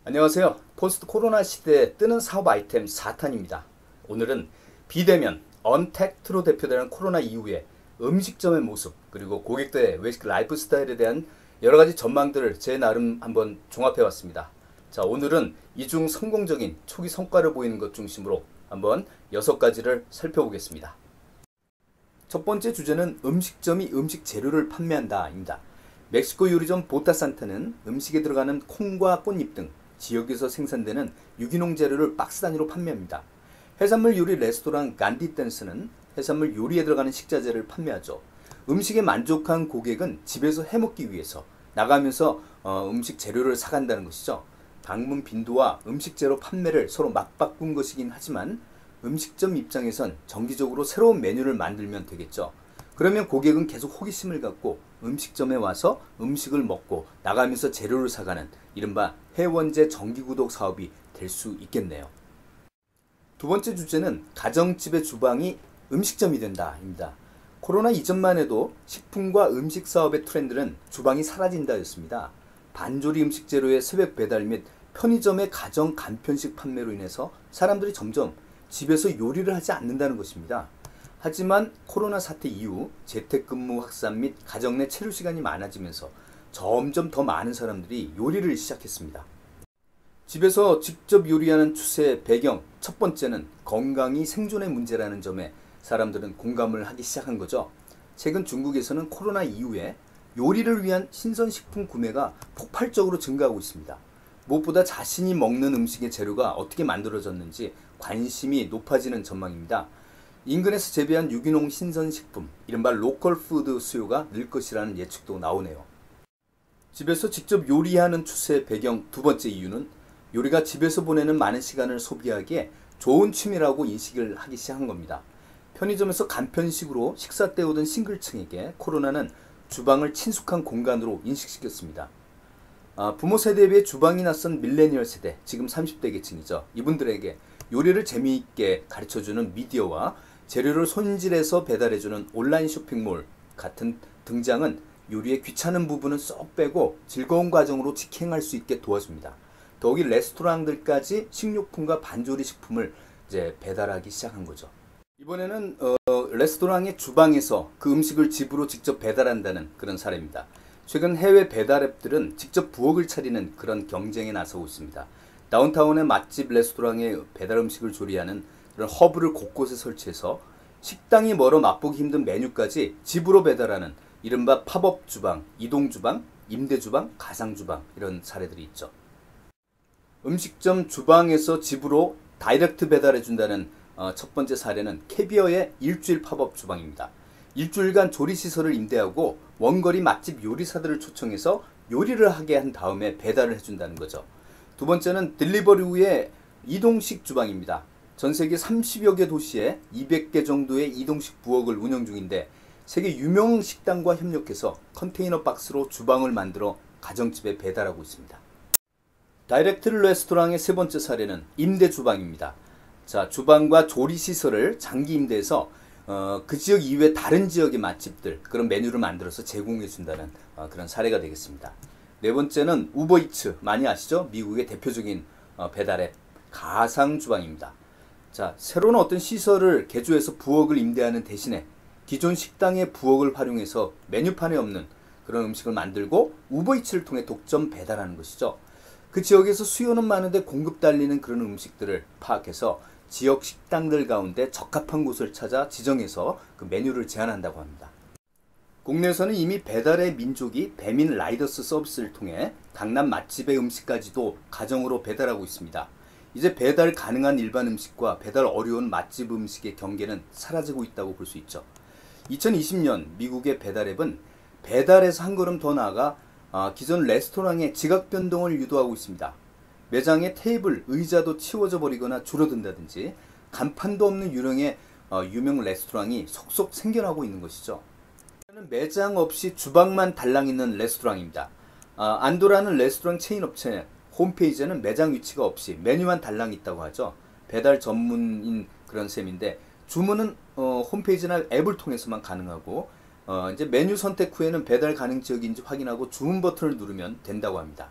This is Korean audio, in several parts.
안녕하세요. 포스트 코로나 시대에 뜨는 사업 아이템 4탄입니다. 오늘은 비대면, 언택트로 대표되는 코로나 이후에 음식점의 모습, 그리고 고객들의 외식 라이프 스타일에 대한 여러 가지 전망들을 제 나름 한번 종합해 왔습니다. 자, 오늘은 이 중 성공적인 초기 성과를 보이는 것 중심으로 한번 6가지를 살펴보겠습니다. 첫 번째 주제는 음식점이 음식 재료를 판매한다입니다. 멕시코 요리점 보타산타는 음식에 들어가는 콩과 꽃잎 등 지역에서 생산되는 유기농 재료를 박스 단위로 판매합니다. 해산물 요리 레스토랑 간디댄스는 해산물 요리에 들어가는 식자재를 판매하죠. 음식에 만족한 고객은 집에서 해먹기 위해서 나가면서 음식 재료를 사간다는 것이죠. 방문 빈도와 음식 재료 판매를 서로 맞바꾼 것이긴 하지만 음식점 입장에선 정기적으로 새로운 메뉴를 만들면 되겠죠. 그러면 고객은 계속 호기심을 갖고 음식점에 와서 음식을 먹고 나가면서 재료를 사가는 이른바 회원제 정기구독 사업이 될 수 있겠네요. 두 번째 주제는 가정집의 주방이 음식점이 된다입니다. 코로나 이전만 해도 식품과 음식 사업의 트렌드는 주방이 사라진다였습니다. 반조리 음식 재료의 새벽 배달 및 편의점의 가정 간편식 판매로 인해서 사람들이 점점 집에서 요리를 하지 않는다는 것입니다. 하지만 코로나 사태 이후 재택근무 확산 및 가정 내 체류 시간이 많아지면서 점점 더 많은 사람들이 요리를 시작했습니다. 집에서 직접 요리하는 추세의 배경 첫 번째는 건강이 생존의 문제라는 점에 사람들은 공감을 하기 시작한 거죠. 최근 중국에서는 코로나 이후에 요리를 위한 신선식품 구매가 폭발적으로 증가하고 있습니다. 무엇보다 자신이 먹는 음식의 재료가 어떻게 만들어졌는지 관심이 높아지는 전망입니다. 인근에서 재배한 유기농 신선식품, 이른바 로컬 푸드 수요가 늘 것이라는 예측도 나오네요. 집에서 직접 요리하는 추세의 배경 두 번째 이유는 요리가 집에서 보내는 많은 시간을 소비하기에 좋은 취미라고 인식을 하기 시작한 겁니다. 편의점에서 간편식으로 식사 때우던 싱글층에게 코로나는 주방을 친숙한 공간으로 인식시켰습니다. 부모 세대에 비해 주방이 낯선 밀레니얼 세대, 지금 30대 계층이죠. 이분들에게 요리를 재미있게 가르쳐주는 미디어와 재료를 손질해서 배달해주는 온라인 쇼핑몰 같은 등장은 요리의 귀찮은 부분은 쏙 빼고 즐거운 과정으로 직행할 수 있게 도와줍니다. 더욱이 레스토랑들까지 식료품과 반조리 식품을 이제 배달하기 시작한 거죠. 이번에는 레스토랑의 주방에서 그 음식을 집으로 직접 배달한다는 그런 사례입니다. 최근 해외 배달 앱들은 직접 부엌을 차리는 그런 경쟁에 나서고 있습니다. 다운타운의 맛집 레스토랑에 배달 음식을 조리하는 그런 허브를 곳곳에 설치해서 식당이 멀어 맛보기 힘든 메뉴까지 집으로 배달하는 이른바 팝업 주방, 이동 주방, 임대 주방, 가상 주방 이런 사례들이 있죠. 음식점 주방에서 집으로 다이렉트 배달해준다는 첫 번째 사례는 캐비어의 일주일 팝업 주방입니다. 일주일간 조리시설을 임대하고 원거리 맛집 요리사들을 초청해서 요리를 하게 한 다음에 배달을 해준다는 거죠. 두 번째는 딜리버리우의 이동식 주방입니다. 전 세계 30여 개 도시에 200개 정도의 이동식 부엌을 운영 중인데 세계 유명 식당과 협력해서 컨테이너 박스로 주방을 만들어 가정집에 배달하고 있습니다. 다이렉트 레스토랑의 세 번째 사례는 임대 주방입니다. 자, 주방과 조리 시설을 장기 임대해서 그 지역 이외 다른 지역의 맛집들 그런 메뉴를 만들어서 제공해 준다는 그런 사례가 되겠습니다. 네 번째는 우버이츠, 많이 아시죠? 미국의 대표적인 배달앱 가상 주방입니다. 자, 새로운 어떤 시설을 개조해서 부엌을 임대하는 대신에 기존 식당의 부엌을 활용해서 메뉴판에 없는 그런 음식을 만들고 우버이츠를 통해 독점 배달하는 것이죠. 그 지역에서 수요는 많은데 공급 달리는 그런 음식들을 파악해서 지역 식당들 가운데 적합한 곳을 찾아 지정해서 그 메뉴를 제안한다고 합니다. 국내에서는 이미 배달의 민족이 배민 라이더스 서비스를 통해 강남 맛집의 음식까지도 가정으로 배달하고 있습니다. 이제 배달 가능한 일반 음식과 배달 어려운 맛집 음식의 경계는 사라지고 있다고 볼 수 있죠. 2020년 미국의 배달앱은 배달에서 한 걸음 더 나아가 기존 레스토랑의 지각 변동을 유도하고 있습니다. 매장의 테이블, 의자도 치워져 버리거나 줄어든다든지 간판도 없는 유명 레스토랑이 속속 생겨나고 있는 것이죠. 매장 없이 주방만 달랑 있는 레스토랑입니다. 안도라는 레스토랑 체인 업체 홈페이지에는 매장 위치가 없이 메뉴만 달랑 있다고 하죠. 배달 전문인 그런 셈인데 주문은 홈페이지나 앱을 통해서만 가능하고 이제 메뉴 선택 후에는 배달 가능 지역인지 확인하고 주문 버튼을 누르면 된다고 합니다.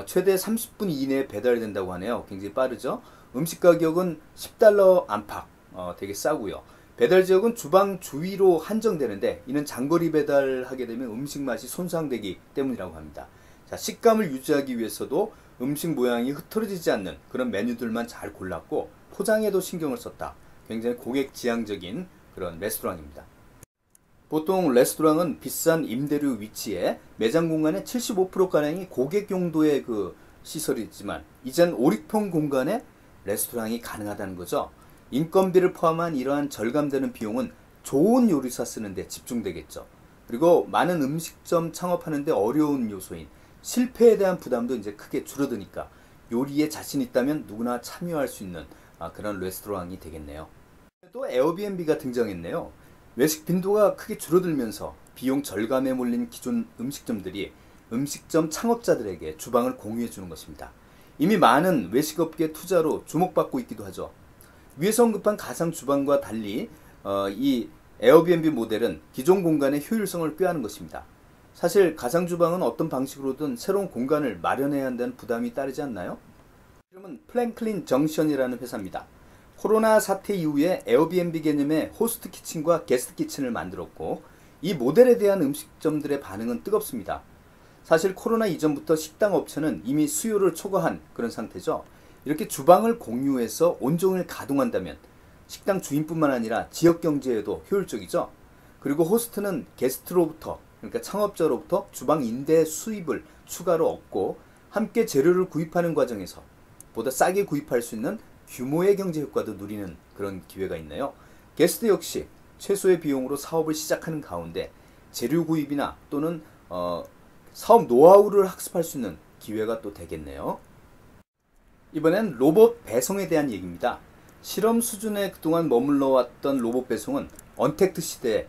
최대 30분 이내에 배달된다고 하네요. 굉장히 빠르죠. 음식 가격은 $10 안팎, 되게 싸고요. 배달 지역은 주방 주위로 한정되는데 이는 장거리 배달하게 되면 음식 맛이 손상되기 때문이라고 합니다. 자, 식감을 유지하기 위해서도 음식 모양이 흐트러지지 않는 그런 메뉴들만 잘 골랐고 포장에도 신경을 썼다. 굉장히 고객 지향적인 그런 레스토랑입니다. 보통 레스토랑은 비싼 임대료 위치에 매장 공간의 75%가량이 고객 용도의 그 시설이지만 이젠 5,6평 공간에 레스토랑이 가능하다는 거죠. 인건비를 포함한 이러한 절감되는 비용은 좋은 요리사 쓰는데 집중되겠죠. 그리고 많은 음식점 창업하는데 어려운 요소인 실패에 대한 부담도 이제 크게 줄어드니까 요리에 자신 있다면 누구나 참여할 수 있는 그런 레스토랑이 되겠네요. 또 에어비앤비가 등장했네요. 외식 빈도가 크게 줄어들면서 비용 절감에 몰린 기존 음식점들이 음식점 창업자들에게 주방을 공유해 주는 것입니다. 이미 많은 외식업계 투자로 주목받고 있기도 하죠. 위에서 언급한 가상 주방과 달리 이 에어비앤비 모델은 기존 공간의 효율성을 꾀하는 것입니다. 사실 가상 주방은 어떤 방식으로든 새로운 공간을 마련해야 한다는 부담이 따르지 않나요? 이름은 플랭클린 정션이라는 회사입니다. 코로나 사태 이후에 에어비앤비 개념의 호스트 키친과 게스트 키친을 만들었고 이 모델에 대한 음식점들의 반응은 뜨겁습니다. 사실 코로나 이전부터 식당 업체는 이미 수요를 초과한 그런 상태죠. 이렇게 주방을 공유해서 온종일 가동한다면 식당 주인뿐만 아니라 지역 경제에도 효율적이죠. 그리고 호스트는 게스트로부터, 그러니까 창업자로부터 주방 임대 수입을 추가로 얻고 함께 재료를 구입하는 과정에서 보다 싸게 구입할 수 있는 규모의 경제 효과도 누리는 그런 기회가 있네요. 게스트 역시 최소의 비용으로 사업을 시작하는 가운데 재료 구입이나 또는 사업 노하우를 학습할 수 있는 기회가 또 되겠네요. 이번엔 로봇 배송에 대한 얘기입니다. 실험 수준에 그동안 머물러 왔던 로봇 배송은 언택트 시대에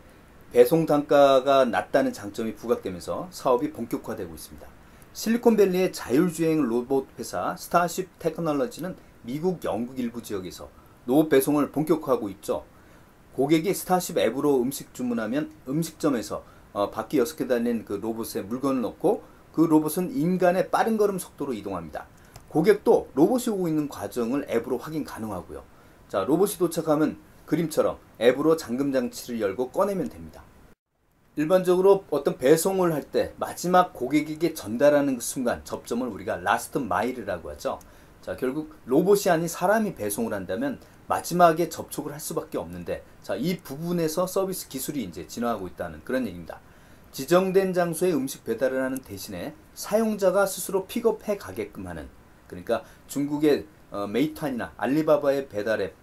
배송 단가가 낮다는 장점이 부각되면서 사업이 본격화되고 있습니다. 실리콘밸리의 자율주행 로봇 회사 스타쉽 테크놀로지는 미국, 영국 일부 지역에서 로봇 배송을 본격화하고 있죠. 고객이 스타쉽 앱으로 음식 주문하면 음식점에서 바퀴 6개 달린 그 로봇에 물건을 넣고 그 로봇은 인간의 빠른 걸음 속도로 이동합니다. 고객도 로봇이 오고 있는 과정을 앱으로 확인 가능하고요. 자, 로봇이 도착하면 그림처럼 앱으로 잠금 장치를 열고 꺼내면 됩니다. 일반적으로 어떤 배송을 할 때 마지막 고객에게 전달하는 그 순간 접점을 우리가 라스트 마일이라고 하죠. 자, 결국 로봇이 아닌 사람이 배송을 한다면 마지막에 접촉을 할 수밖에 없는데, 자, 이 부분에서 서비스 기술이 이제 진화하고 있다는 그런 얘기입니다. 지정된 장소에 음식 배달을 하는 대신에 사용자가 스스로 픽업해 가게끔 하는, 그러니까 중국의 메이탄이나 알리바바의 배달앱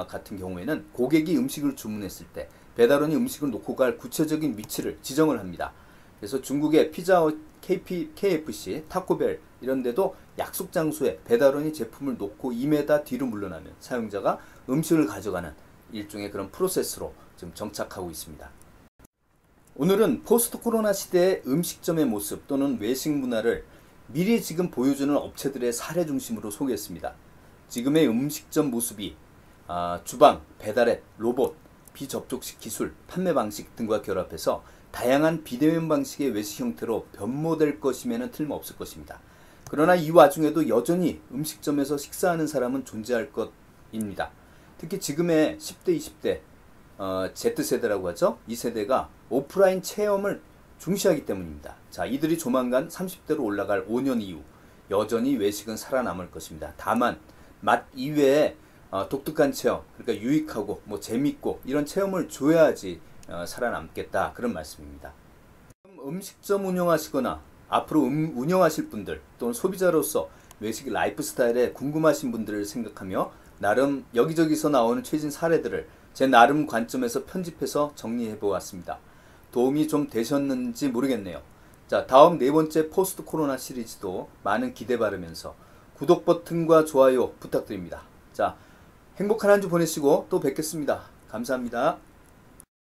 같은 경우에는 고객이 음식을 주문했을 때 배달원이 음식을 놓고 갈 구체적인 위치를 지정을 합니다. 그래서 중국의 피자헛, KFC, 타코벨 이런 데도 약속 장소에 배달원이 제품을 놓고 2m 뒤로 물러나면 사용자가 음식을 가져가는 일종의 그런 프로세스로 지금 정착하고 있습니다. 오늘은 포스트 코로나 시대의 음식점의 모습 또는 외식 문화를 미리 지금 보여주는 업체들의 사례 중심으로 소개했습니다. 지금의 음식점 모습이 주방, 배달앱, 로봇, 비접촉식 기술, 판매 방식 등과 결합해서 다양한 비대면 방식의 외식 형태로 변모될 것임에는 틀림없을 것입니다. 그러나 이 와중에도 여전히 음식점에서 식사하는 사람은 존재할 것입니다. 특히 지금의 10대, 20대, Z세대라고 하죠. 이 세대가 오프라인 체험을 중시하기 때문입니다. 자, 이들이 조만간 30대로 올라갈 5년 이후 여전히 외식은 살아남을 것입니다. 다만 맛 이외에 독특한 체험, 그러니까 유익하고 재밌고 이런 체험을 줘야지 살아남겠다, 그런 말씀입니다. 음식점 운영하시거나 앞으로 운영하실 분들 또는 소비자로서 외식 라이프 스타일에 궁금하신 분들을 생각하며 나름 여기저기서 나오는 최신 사례들을 제 나름 관점에서 편집해서 정리해 보았습니다. 도움이 좀 되셨는지 모르겠네요. 자, 다음 네 번째 포스트 코로나 시리즈도 많은 기대 바르면서 구독 버튼과 좋아요 부탁드립니다. 자, 행복한 한 주 보내시고 또 뵙겠습니다. 감사합니다.